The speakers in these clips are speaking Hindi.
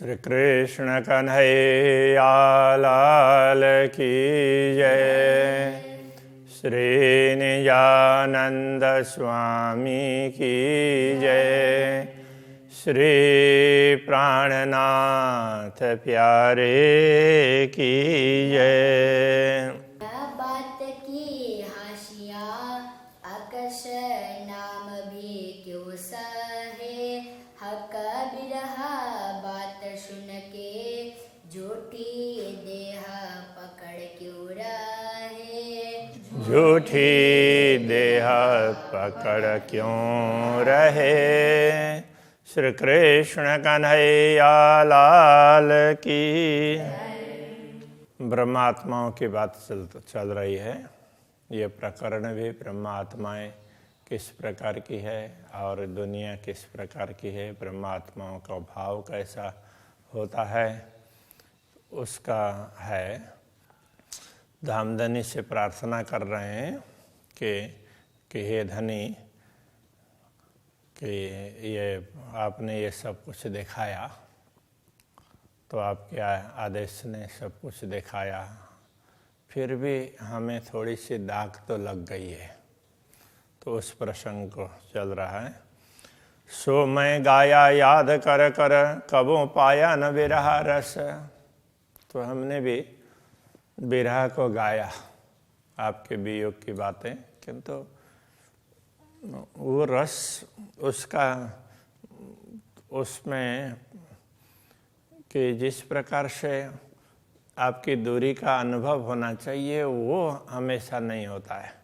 श्री कृष्ण कन्हैया लाल की जय। श्री निजानंद स्वामी की जय। श्री प्राणनाथ प्यारे की जय। बात की हाशिया आकाश नाम भी क्यों सहे, हक बिरहा बात सुन के झूठी देह पकड़ क्यों रहे। झूठी देह पकड़ क्यों रहे। श्री कृष्ण कन्हैया लाल की। ब्रह्मात्माओं की बात चल रही है। ये प्रकरण भी ब्रह्मात्माएं किस प्रकार की है और दुनिया किस प्रकार की है, ब्रह्मात्माओं का भाव कैसा होता है, उसका है। धामधनी से प्रार्थना कर रहे हैं कि हे धनी, कि ये आपने ये सब कुछ दिखाया, तो आपके आदेश ने सब कुछ दिखाया, फिर भी हमें थोड़ी सी दाग तो लग गई है। तो उस प्रसंग को चल रहा है। सो मैं गाया याद कर कर, कबों पाया न विरह रस। तो हमने भी विरह को गाया, आपके वियोग की बातें, किंतु वो रस उसका उसमें कि जिस प्रकार से आपकी दूरी का अनुभव होना चाहिए वो हमेशा नहीं होता है।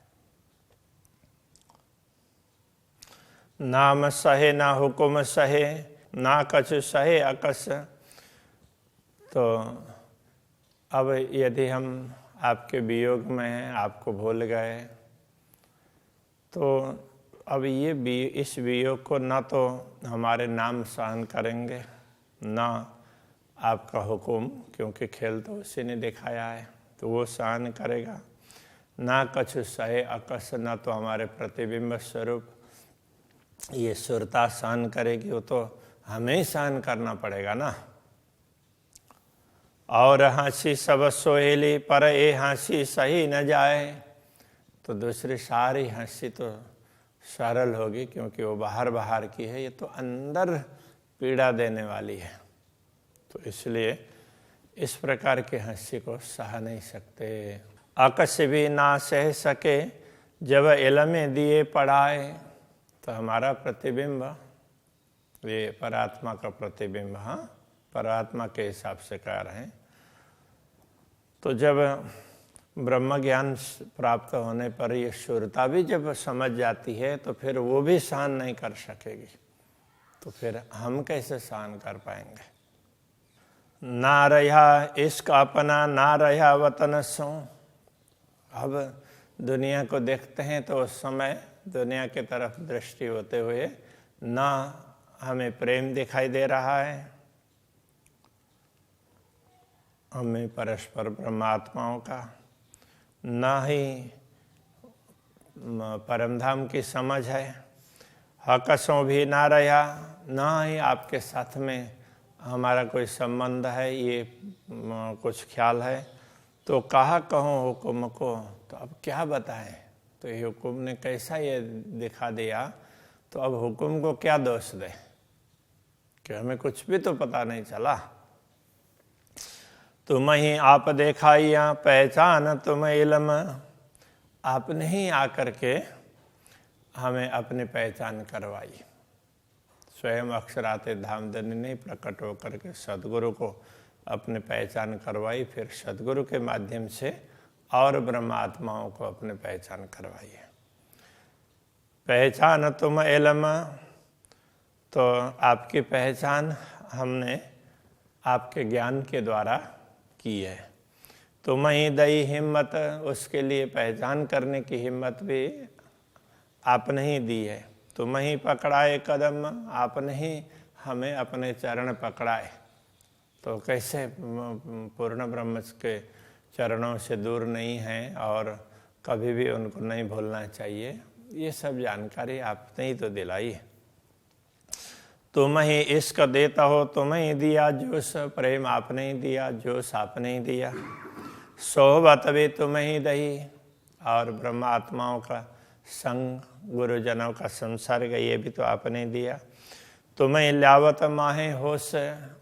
नाम सहे ना हुकुम सहे, ना कछ सहे अकस। तो अब यदि हम आपके वियोग में हैं, आपको भूल गए, तो अब ये इस वियोग को ना तो हमारे नाम सहन करेंगे, ना आपका हुक्म, क्योंकि खेल तो उसी ने दिखाया है तो वो सहन करेगा, ना कछु सहे अकस, ना तो हमारे प्रतिबिंब स्वरूप ये सुरता सहन करेगी, वो तो हमें ही सहन करना पड़ेगा ना। और हंसी सब सोहेली पर ए हंसी सही न जाए। तो दूसरी सारी हंसी तो सरल होगी, क्योंकि वो बाहर बाहर की है, ये तो अंदर पीड़ा देने वाली है। तो इसलिए इस प्रकार की हंसी को सह नहीं सकते। अकस भी ना सह सके जब इलमें दिए पढ़ाए। तो हमारा प्रतिबिंब, ये परात्मा का प्रतिबिंब, हाँ परात्मा के हिसाब से कह रहे हैं। तो जब ब्रह्म ज्ञान प्राप्त होने पर ये शुरता भी जब समझ जाती है, तो फिर वो भी सहन नहीं कर सकेगी, तो फिर हम कैसे सहन कर पाएंगे। ना रहा इश्क अपना, ना रहा वतन सो। अब दुनिया को देखते हैं तो उस समय दुनिया की तरफ दृष्टि होते हुए ना हमें प्रेम दिखाई दे रहा है, हमें परस्पर ब्रह्मात्माओं का, ना ही परमधाम की समझ है, हकसों भी ना रहा, ना ही आपके साथ में हमारा कोई संबंध है, ये कुछ ख्याल है। तो कहा कहूँ हुक्म को, तो अब क्या बताएं। तो ये हुक्म ने कैसा ये दिखा दिया, तो अब हुक्म को क्या दोष दे, कि हमें कुछ भी तो पता नहीं चला। तुम ही आप देखाइया पहचान तुम इल्म। आपने ही आकर के हमें अपनी पहचान करवाई। स्वयं अक्षराते धामधनी ने प्रकट होकर के सद्गुरु को अपनी पहचान करवाई, फिर सद्गुरु के माध्यम से और ब्रह्मात्माओं को अपनी पहचान करवाई है। पहचान तुम इल्म, तो आपकी पहचान हमने आपके ज्ञान के द्वारा की है। तुम ही दई हिम्मत, उसके लिए पहचान करने की हिम्मत भी आपने ही दी है। तुम ही पकड़ाए कदम, आपने ही हमें अपने चरण पकड़ाए। तो कैसे पूर्ण ब्रह्म के चरणों से दूर नहीं हैं और कभी भी उनको नहीं भूलना चाहिए, ये सब जानकारी आपने ही तो दिलाई है। तुम ही इश्क देता हो, तुम ही दिया जोश, प्रेम आपने ही दिया, जोश आपने ही दिया। सोहबत भी तुम ही दही, और ब्रह्मात्माओं का संग, गुरुजनों का संसर्ग, ये भी तो आपने दिया। तुम्हें लावत माहे होश,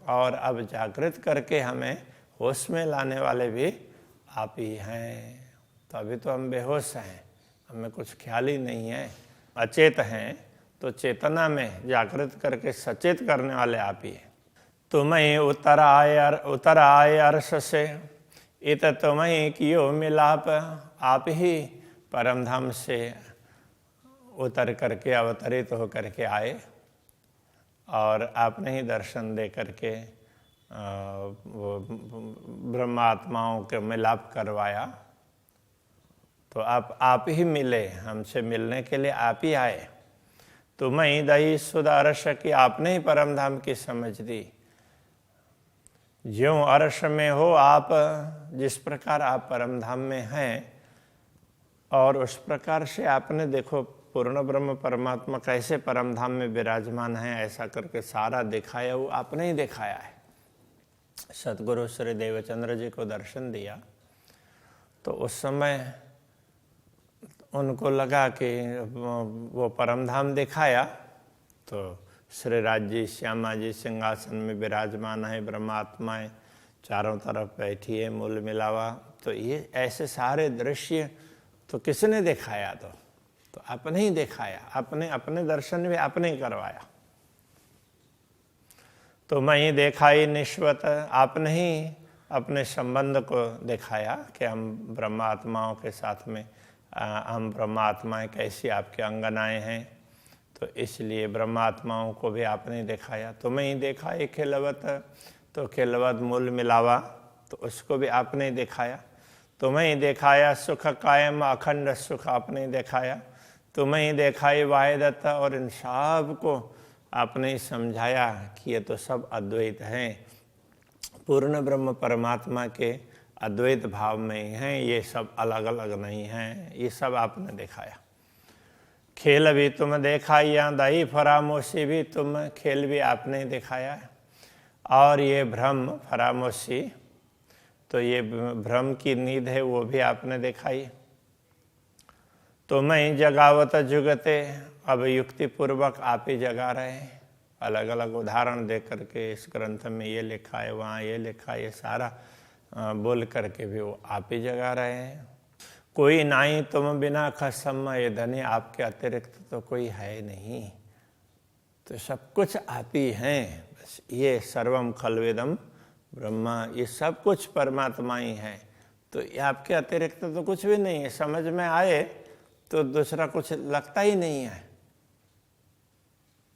और अब जागृत करके हमें होश में लाने वाले भी आप ही हैं। तो अभी तो हम बेहोश हैं, हमें कुछ ख्याल ही नहीं है, अचेत हैं, तो चेतना में जागृत करके सचेत करने वाले आप ही हैं। तुम्हें उतर आए अर्श से, इत तुम्हें कियो मिलाप, आप ही परम धाम से उतर करके अवतरित होकर के आए, और आपने ही दर्शन दे करके वो ब्रह्मात्माओं के मिलाप करवाया। तो आप ही मिले, हमसे मिलने के लिए आप ही आए। तुम्हें दही सुधा अर्श की, आपने ही परम धाम की समझ दी। ज्यों अर्श में हो आप, जिस प्रकार आप परम धाम में हैं, और उस प्रकार से आपने देखो पूर्ण ब्रह्म परमात्मा कैसे परम धाम में विराजमान है, ऐसा करके सारा दिखाया, वो आपने ही दिखाया है। सतगुरु श्री देवचंद्र जी को दर्शन दिया तो उस समय उनको लगा कि वो परम धाम दिखाया, तो श्री राज जी, श्यामा जी सिंहासन में विराजमान है, ब्रह्मात्माएं चारों तरफ बैठी है, मूल मिलावा। तो ये ऐसे सारे दृश्य तो किसने दिखाया? तो आपने ही दिखाया, अपने दर्शन भी आपने ही करवाया। तो मैं ही देखाई निश्वत, आपने ही अपने संबंध को दिखाया कि हम ब्रह्मात्माओं के साथ में हम ब्रह्मात्माएं कैसी आपके अंगनाएं हैं, तो इसलिए ब्रह्मात्माओं को भी आपने दिखाया। तो मैं ही देखाई खिलवत, तो खिलवत मूल मिलावा, तो उसको भी आपने दिखाया। तुम्हें ही दिखाया सुख कायम अखंड सुख, आपने दिखाया। तुम्हें ही दिखाई वाहिदत, और इन सब को आपने ही समझाया कि ये तो सब अद्वैत हैं, पूर्ण ब्रह्म परमात्मा के अद्वैत भाव में ही हैं, ये सब अलग अलग नहीं हैं, ये सब आपने दिखाया। खेल भी तुम दिखाया, दही फरामोशी भी तुम, खेल भी आपने दिखाया। और ये भ्रम फरामोशी, तो ये भ्रम की नींद है, वो भी आपने दिखाई। तो मैं जगावत जुगते, अब युक्ति पूर्वक आप ही जगा रहे हैं। अलग अलग उदाहरण दे करके इस ग्रंथ में ये लिखा है, वहाँ ये लिखा है, ये सारा बोल करके भी वो आप ही जगा रहे हैं। कोई नाई तुम बिना खसम, ये धनी आपके अतिरिक्त तो कोई है नहीं, तो सब कुछ आप ही हैं। बस ये सर्वम खलवेदम ब्रह्मा, ये सब कुछ परमात्मा ही है, तो ये आपके अतिरिक्त तो कुछ भी नहीं है। समझ में आए तो दूसरा कुछ लगता ही नहीं है,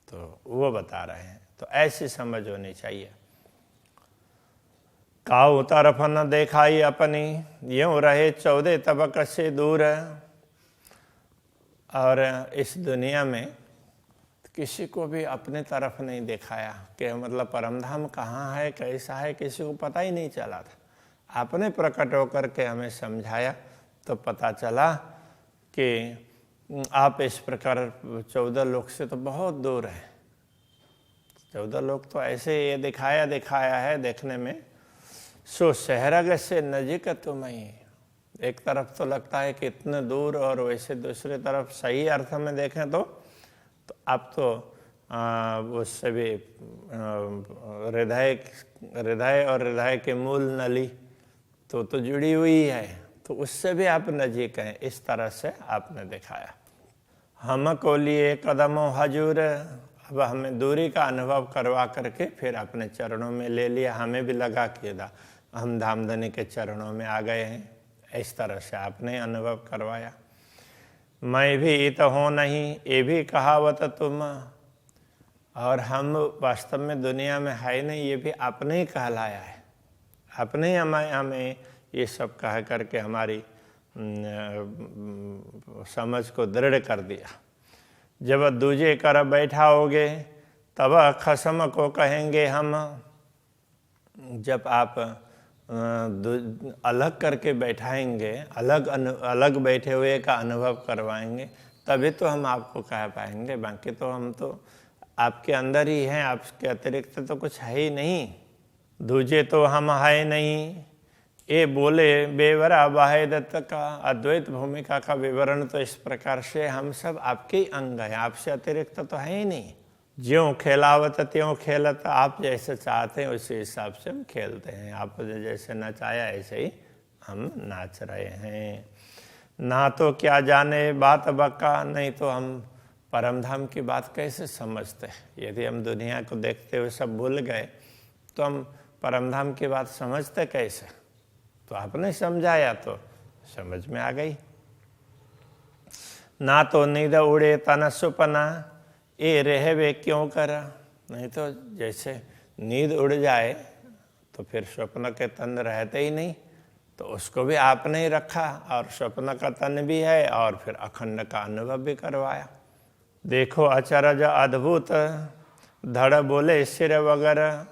तो वो बता रहे हैं। तो ऐसी समझ होनी चाहिए। काऊ तरफ न देखाई अपनी, यूं रहे 14 तबक से दूर। और इस दुनिया में किसी को भी अपने तरफ नहीं दिखाया कि मतलब परमधाम कहाँ है, कैसा है, किसी को पता ही नहीं चला था। आपने प्रकट होकर के हमें समझाया तो पता चला कि आप इस प्रकार 14 लोक से तो बहुत दूर हैं। 14 लोक तो ऐसे ये दिखाया है देखने में। सो शहरग से नजीक तुम्हें, एक तरफ तो लगता है कि इतने दूर, और वैसे दूसरी तरफ सही अर्थ में देखें तो अब तो उससे भी हृदय और हृदय के मूल नली तो जुड़ी हुई है, तो उससे भी आप नजीक हैं। इस तरह से आपने दिखाया। हम को लिए कदमों हजूर, अब हमें दूरी का अनुभव करवा करके फिर अपने चरणों में ले लिया। हमें भी लगा कि हम धामधनी के चरणों में आ गए हैं, इस तरह से आपने अनुभव करवाया। मैं भी इत हो नहीं, ये भी कहावत तुम, और हम वास्तव में दुनिया में है नहीं, ये भी आपने ही कहलाया है। आपने ही हमें ये सब कह करके हमारी समझ को दृढ़ कर दिया। जब दूजे कर बैठाओगे तब खसम को कहेंगे हम। जब आप अलग करके बैठाएंगे, अलग बैठे हुए का अनुभव करवाएंगे, तभी तो हम आपको कह पाएंगे। बाकी तो हम तो आपके अंदर ही हैं, आपके अतिरिक्त तो कुछ है ही नहीं। दूजे तो हम है नहीं, ये बोले बेवरा बाहे दत्त का अद्वैत भूमिका का विवरण तो इस प्रकार से हम सब आपके ही अंग हैं, आपसे अतिरिक्त तो है ही नहीं। ज्यों खेलावत त्यों खेलत, आप जैसे चाहते हैं उसी हिसाब से हम खेलते हैं, आपने जैसे नचाया ऐसे ही हम नाच रहे हैं। ना तो क्या जाने बात बका, नहीं तो हम परम धाम की बात कैसे समझते हैं। यदि हम दुनिया को देखते हुए सब भूल गए तो हम परम धाम की बात समझते कैसे। तो आपने समझाया तो समझ में आ गई। ना तो नींद उड़े तन सुपना, ये रहवे क्यों करा। नहीं तो जैसे नींद उड़ जाए तो फिर स्वप्न के तन रहते ही नहीं, तो उसको भी आपने ही रखा और स्वप्न का तन भी है और फिर अखंड का अनुभव भी करवाया। देखो अचरज अद्भुत, धड़ बोले सिर वगैरह।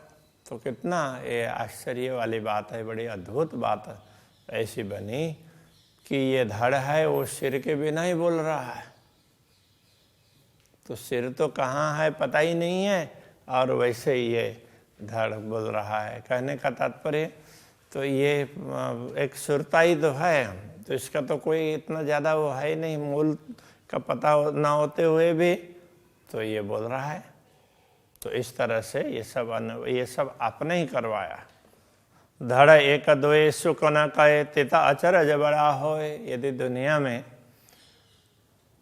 तो कितना ये आश्चर्य वाली बात है, बड़ी अद्भुत बात ऐसी बनी कि ये धड़ है वो सिर के बिना ही बोल रहा है। तो सिर तो कहाँ है पता ही नहीं है, और वैसे ही ये धड़ बोल रहा है। कहने का तात्पर्य तो ये एक सुरता ही तो है, तो इसका तो कोई इतना ज़्यादा वो है नहीं, मूल का पता ना होते हुए भी तो ये बोल रहा है। तो इस तरह से ये सब आपने ही करवाया। धड़ एक दोए सुख न कहे, तिता अचरज बड़ा होए। यदि दुनिया में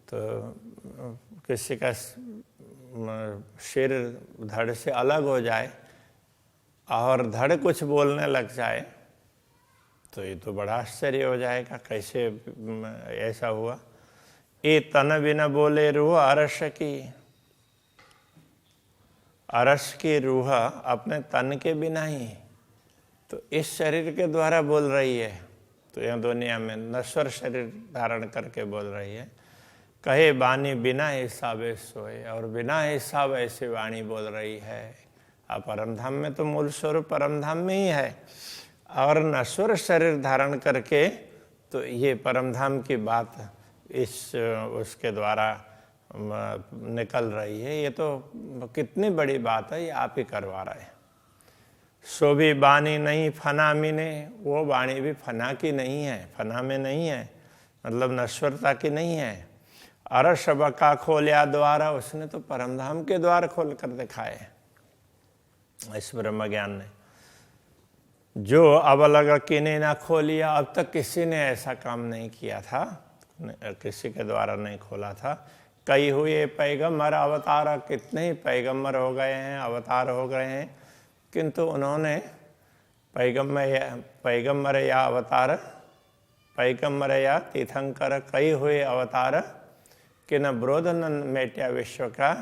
तो किसी का सिर धड़ से अलग हो जाए और धड़ कुछ बोलने लग जाए तो ये तो बड़ा आश्चर्य हो जाएगा, कैसे ऐसा हुआ। ये तन बिना बोले रूह अरस की, अरस की रूह अपने तन के बिना ही तो इस शरीर के द्वारा बोल रही है। तो यह दुनिया में नश्वर शरीर धारण करके बोल रही है। कहे वाणी बिना हिसाबे सोए, और बिना हिसाब ऐसी वाणी बोल रही है। अब परमधाम में तो मूल स्वरूप परमधाम में ही है, और नश्वर शरीर धारण करके तो ये परमधाम की बात इस उसके द्वारा निकल रही है। ये तो कितनी बड़ी बात है, ये आप ही करवा रहे हैं। सो भी बानी नहीं फना मिने, वो वाणी भी फना की नहीं है, फना में नहीं है, मतलब नश्वरता की नहीं है। अरस बका खोलिया द्वारा, उसने तो परमधाम के द्वार खोल कर दिखाए इस ब्रह्म ज्ञान ने। जो अब लगा किने ना खोलिया, अब तक किसी ने ऐसा काम नहीं किया था, किसी के द्वारा नहीं खोला था। कई हुए पैगम्बर अवतार, कितने ही पैगम्बर हो गए हैं, अवतार हो गए हैं, किंतु उन्होंने पैगम्बर या अवतार, पैगम्बर या तीर्थंकर कई हुए अवतार कि न ब्रोध न मेट्या विश्व का,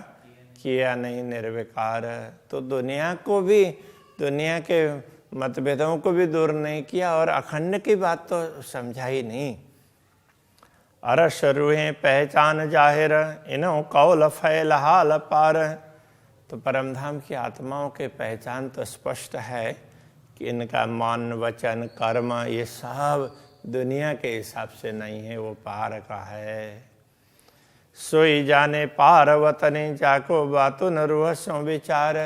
किया नहीं निर्विकार। तो दुनिया को भी, दुनिया के मतभेदों को भी दूर नहीं किया और अखंड की बात तो समझा ही नहीं। अरस रूहें पहचान जाहिर, इन्हों कौल फैल हाल पार। तो परमधाम की आत्माओं के पहचान तो स्पष्ट है कि इनका मान वचन कर्म ये सब दुनिया के हिसाब से नहीं है, वो पार का है। सोई जाने पार वतने जाको बातों न रूह सो विचार।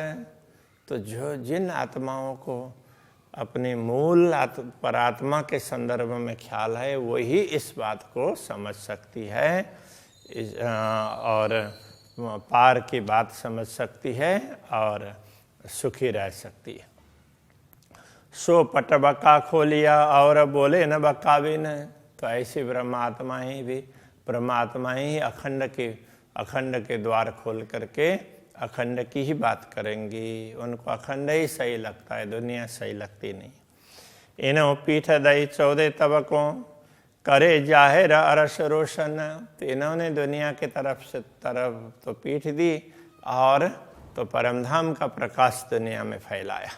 तो जो जिन आत्माओं को अपने मूल परात्मा के संदर्भ में ख्याल है वही इस बात को समझ सकती है और पार की बात समझ सकती है और सुखी रह सकती है। सो पट बका खोलिया और बोले न बका भी न। तो ऐसी ब्रह्मात्माएं भी, ब्रह्मात्माएं ही अखंड के द्वार खोल करके अखंड की ही बात करेंगी। उनको अखंड ही सही लगता है, दुनिया सही लगती नहीं। इन्हों पीठ दई 14 तबकों, करे जाहिर अरस रोशन। तो इन्होंने दुनिया की तरफ तो पीठ दी और तो परमधाम का प्रकाश दुनिया में फैलाया।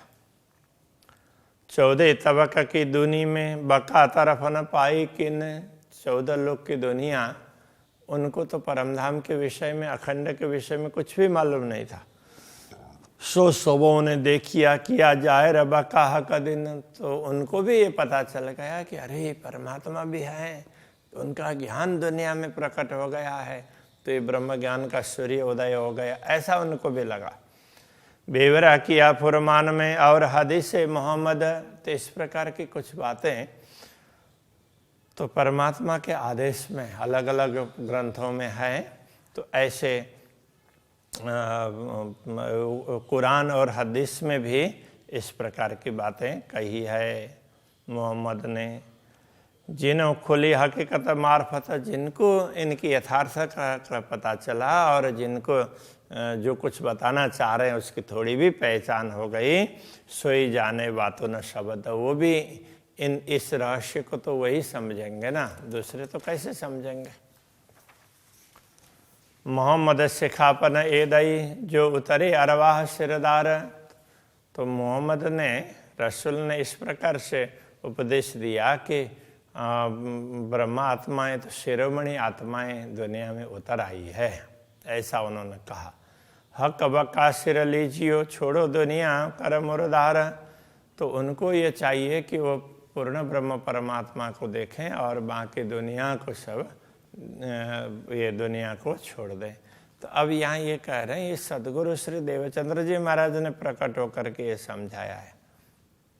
14 तबक की दुनी में बका तरफ न पाई किन। 14 लोग की दुनिया, उनको तो परमधाम के विषय में, अखंड के विषय में कुछ भी मालूम नहीं था। सो सबों ने देखिया किया जाहिर बका हक दिन। तो उनको भी ये पता चल गया कि अरे परमात्मा भी है, तो उनका ज्ञान दुनिया में प्रकट हो गया है। तो ये ब्रह्म ज्ञान का सूर्य उदय हो गया, ऐसा उनको भी लगा। बेवरा किया फुरमान में और हदीस मोहम्मद, तो इस प्रकार की कुछ बातें तो परमात्मा के आदेश में अलग अलग ग्रंथों में है। तो ऐसे कुरान और हदीस में भी इस प्रकार की बातें कही है मोहम्मद ने। जिन्हों खुली हकीकत मार्फत, जिनको इनकी यथार्थ का पता चला और जिनको जो कुछ बताना चाह रहे हैं उसकी थोड़ी भी पहचान हो गई, सोई जाने बातों न शब्द, वो भी इस रहस्य को तो वही समझेंगे ना, दूसरे तो कैसे समझेंगे। मोहम्मद सिखापन ए दई जो उतरे अरवाह सिरदार, तो मोहम्मद ने, रसूल ने इस प्रकार से उपदेश दिया कि ब्रह्मा आत्माएं तो शिरोमणि आत्माएं दुनिया में उतर आई है, ऐसा उन्होंने कहा। हक बका सिर लीजियो छोड़ो दुनिया कर मुरदार, तो उनको ये चाहिए कि वो पूर्ण ब्रह्म परमात्मा को देखें और बाकी दुनिया को सब ये दुनिया को छोड़ दें। तो अब यहाँ ये कह रहे हैं, ये सदगुरु श्री देवचंद्र जी महाराज ने प्रकट होकर के ये समझाया है।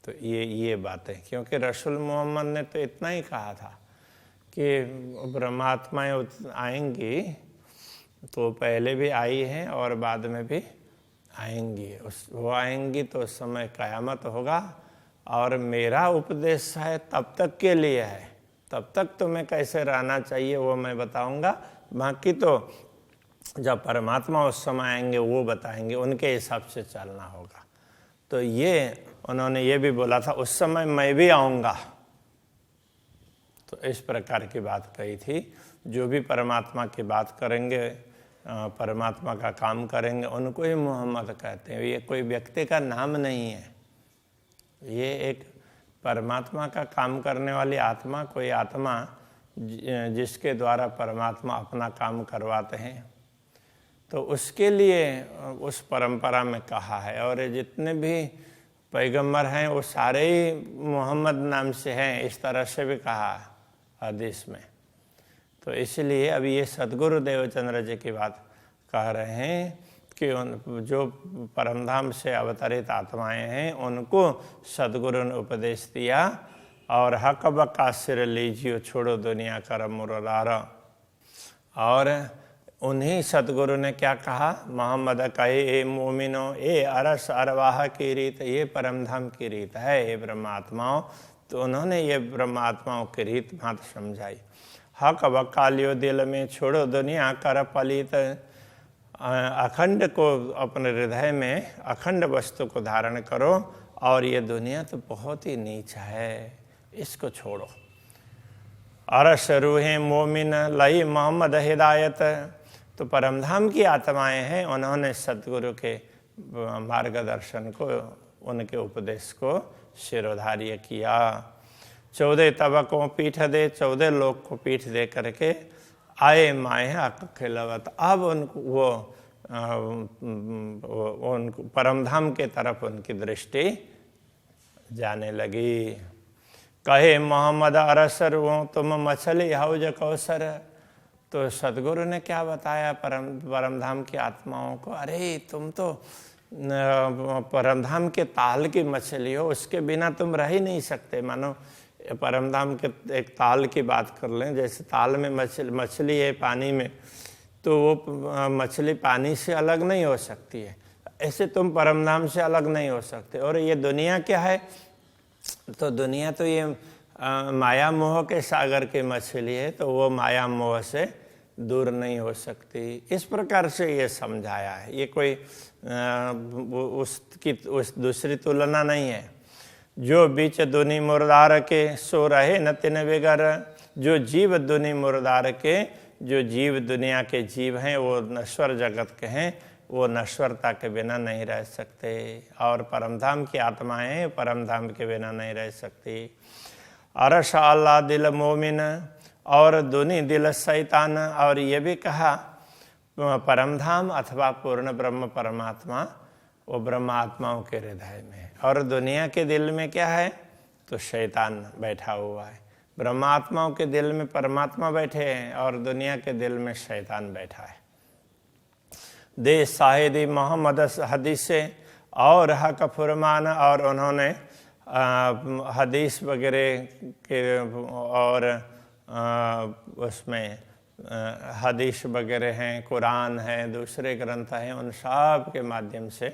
तो ये बातें, क्योंकि रसूल मोहम्मद ने तो इतना ही कहा था कि ब्रह्मात्माएं आएंगी, तो पहले भी आई हैं और बाद में भी आएंगी। वो आएंगी तो उस समय क़यामत होगा, और मेरा उपदेश है तब तक के लिए है, तब तक तुम्हें कैसे रहना चाहिए वो मैं बताऊंगा, बाकी तो जब परमात्मा उस समय आएंगे वो बताएंगे, उनके हिसाब से चलना होगा। तो ये उन्होंने ये भी बोला था, उस समय मैं भी आऊँगा। तो इस प्रकार की बात कही थी। जो भी परमात्मा की बात करेंगे, परमात्मा का काम करेंगे, उनको ही मोहम्मद कहते हैं। ये कोई व्यक्ति का नाम नहीं है, ये एक परमात्मा का काम करने वाली आत्मा, कोई आत्मा जिसके द्वारा परमात्मा अपना काम करवाते हैं, तो उसके लिए उस परंपरा में कहा है। और जितने भी पैगंबर हैं वो सारे ही मोहम्मद नाम से हैं, इस तरह से भी कहा हदीस में। तो इसलिए अभी ये सदगुरु देवचंद्र जी की बात कह रहे हैं कि जो परमधाम से अवतरित आत्माएं हैं उनको सदगुरु ने उपदेश दिया, और हक बका सिर लीजियो छोड़ो दुनिया कर मुरार। और उन्हीं सदगुरु ने क्या कहा, मोहम्मद कहे ए मोमिनो ए अरस अरवाह की रीत, ये परमधाम की रीत है ये ब्रह्मात्माओं। तो उन्होंने ये ब्रह्मात्माओं की रीत भात समझाई। हक बका लियो दिल में छोड़ो दुनिया कर पलित, अखंड को अपने हृदय में अखंड वस्तु को धारण करो, और ये दुनिया तो बहुत ही नीच है, इसको छोड़ो। अरस रूहें मोमिन लई मोहम्मद हिदायत, तो परमधाम की आत्माएं हैं, उन्होंने सतगुरु के मार्गदर्शन को, उनके उपदेश को शिरोधार्य किया। 14 तबकों पीठ दे, 14 लोक को पीठ दे करके आए माए खिलवत। अब उनको उनको परमधाम के तरफ उनकी दृष्टि जाने लगी। कहे मोहम्मद अरसर वो तुम मछली हौज कौसर, तो सदगुरु ने क्या बताया परमधाम की आत्माओं को, अरे तुम तो परमधाम के ताल की मछली हो, उसके बिना तुम रह ही नहीं सकते। मानो परमधाम के एक ताल की बात कर लें, जैसे ताल में मछली है पानी में, तो वो मछली पानी से अलग नहीं हो सकती है, ऐसे तुम परमधाम से अलग नहीं हो सकते। और ये दुनिया क्या है, तो दुनिया तो ये माया मोह के सागर की मछली है, तो वो माया मोह से दूर नहीं हो सकती। इस प्रकार से ये समझाया है, ये कोई उस दूसरी तुलना नहीं है। जो बीच दुनि मुर्दार के सो रहे न तिन बिगर, जो जीव दुनि मुर्दार के, जो जीव दुनिया के जीव हैं वो नश्वर जगत के हैं, वो नश्वरता के बिना नहीं रह सकते। और परमधाम की आत्माएं परमधाम के बिना नहीं रह सकती। अरश अल्लाह दिल मोमिन और दुनि दिल शैतान, और ये भी कहा परमधाम अथवा पूर्ण ब्रह्म परमात्मा वो ब्रह्मात्माओं के हृदय में, और दुनिया के दिल में क्या है, तो शैतान बैठा हुआ है। ब्रह्मात्माओं के दिल में परमात्मा बैठे हैं और दुनिया के दिल में शैतान बैठा है। दे साहिदी मोहम्मद हदीस और हक फुरमान, और उन्होंने हदीस वगैरह के और उसमें हदीस वगैरह हैं, कुरान है, दूसरे ग्रंथ हैं, उन सब के माध्यम से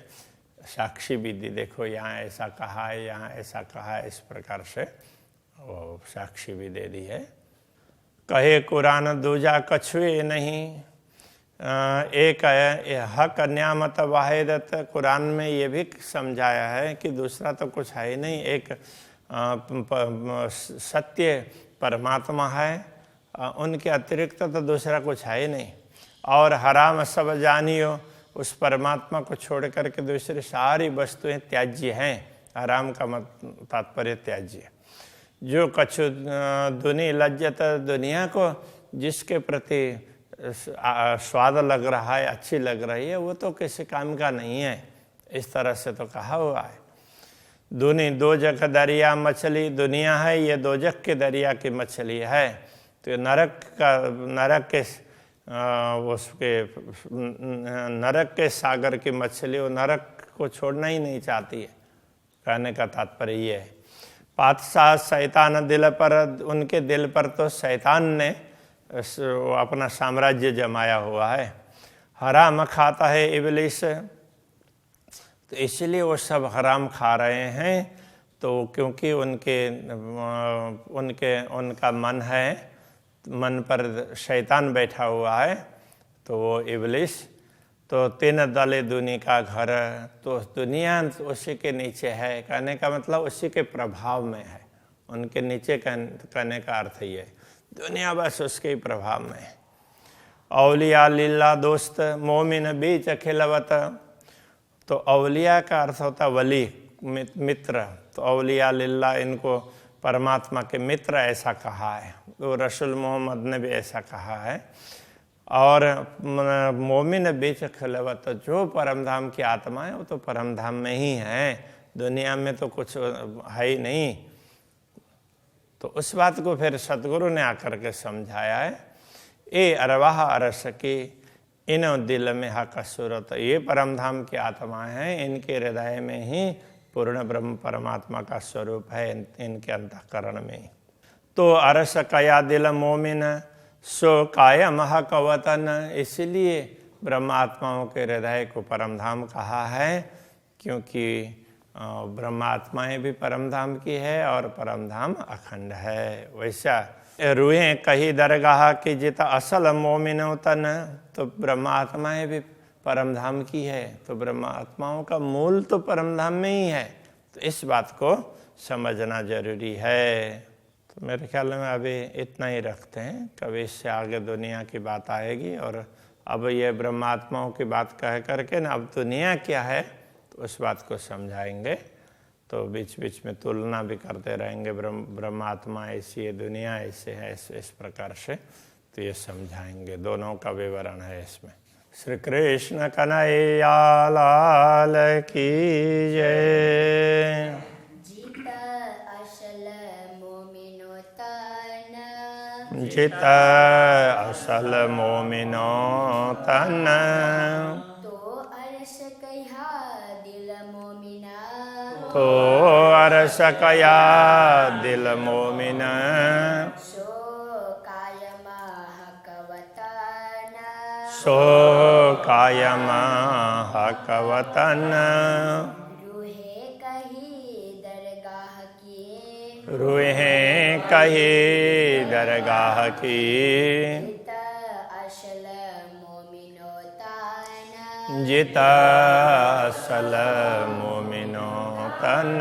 साक्षी भी दी। देखो यहाँ ऐसा कहा है, यहाँ ऐसा कहा है, इस प्रकार से वो साक्षी भी दे दी है। कहे कुरान दूजा कछुए नहीं, एक है हक न्यामत वाहिदत। कुरान में ये भी समझाया है कि दूसरा तो कुछ है ही नहीं, एक सत्य परमात्मा है, उनके अतिरिक्त तो दूसरा कुछ है ही नहीं। और हराम सब जानियो, उस परमात्मा को छोड़ करके दूसरी सारी वस्तुएं त्याज्य हैं। हराम का तात्पर्य त्याज्य। जो कछु दुनी लज्जत, दुनिया को जिसके प्रति स्वाद लग रहा है, अच्छी लग रही है, वो तो किसी काम का नहीं है, इस तरह से तो कहा हुआ है। दुनी दोजक दरिया मछली, दुनिया है ये दोजक के दरिया की मछली है। तो नरक के सागर की मछली, वो नरक को छोड़ना ही नहीं चाहती है। कहने का तात्पर्य ये है। पातशाह शैतान दिल पर, उनके दिल पर तो शैतान ने अपना साम्राज्य जमाया हुआ है। हराम खाता है इबलीस, तो इसलिए वो सब हराम खा रहे हैं। तो क्योंकि उनका मन है, मन पर शैतान बैठा हुआ है, तो वो इबलीस तो 3 दले दुनिया का घर, तो दुनिया उसी के नीचे है। कहने का मतलब उसी के प्रभाव में है, उनके नीचे कहने का अर्थ ये है, दुनिया बस उसके प्रभाव में है। औलिया लिल्ला दोस्त मोमिन बीच खिलवत, तो औलिया का अर्थ होता वली, मित्र। तो औलिया लिल्ला, इनको परमात्मा के मित्र ऐसा कहा है, तो रसूल मोहम्मद ने भी ऐसा कहा है। और मोमिन बीच खिलवत, जो परमधाम की आत्मा है वो तो परमधाम में ही है, दुनिया में तो कुछ है ही नहीं। तो उस बात को फिर सतगुरु ने आकर के समझाया है। ए अरवाह अरस की इन दिल में हक सूरत, ये परमधाम की आत्मा है, इनके हृदय में ही पूर्ण ब्रह्म परमात्मा का स्वरूप है, इनके अंतःकरण में। तो अरस कया दिल मोमिन सो कायम हक वतन, इसलिए ब्रह्मात्माओं के हृदय को परमधाम कहा है, क्योंकि ब्रह्मात्माएं भी परमधाम की है और परमधाम अखंड है। वैसा रुए कही दरगाह की जित असल मोमिनो तन, तो ब्रह्मात्माएं भी परमधाम की है, तो ब्रह्मात्माओं का मूल तो परमधाम में ही है। तो इस बात को समझना जरूरी है। तो मेरे ख्याल में अभी इतना ही रखते हैं, कभी इससे आगे दुनिया की बात आएगी। और अब ये ब्रह्मात्माओं की बात कह करके ना, अब दुनिया क्या है तो उस बात को समझाएंगे। तो बीच बीच में तुलना भी करते रहेंगे, ब्रह्मात्मा ऐसी है, दुनिया ऐसे है, इस प्रकार से तो ये समझाएंगे। दोनों का विवरण है इसमें। श्री कृष्ण कन्हैया लाल की जय। जित असल मोमिनो तन, तो अरस कया दिल मोमिना, तो अरस कया दिल मोमिना, सो कायमा हक वतन, सो कायमा हक वतन। रूहे कही दरगाह की, जित असल मोमिनो तन, जित असल मोमिनो तन,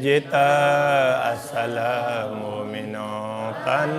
जित असल मोमिनो तन।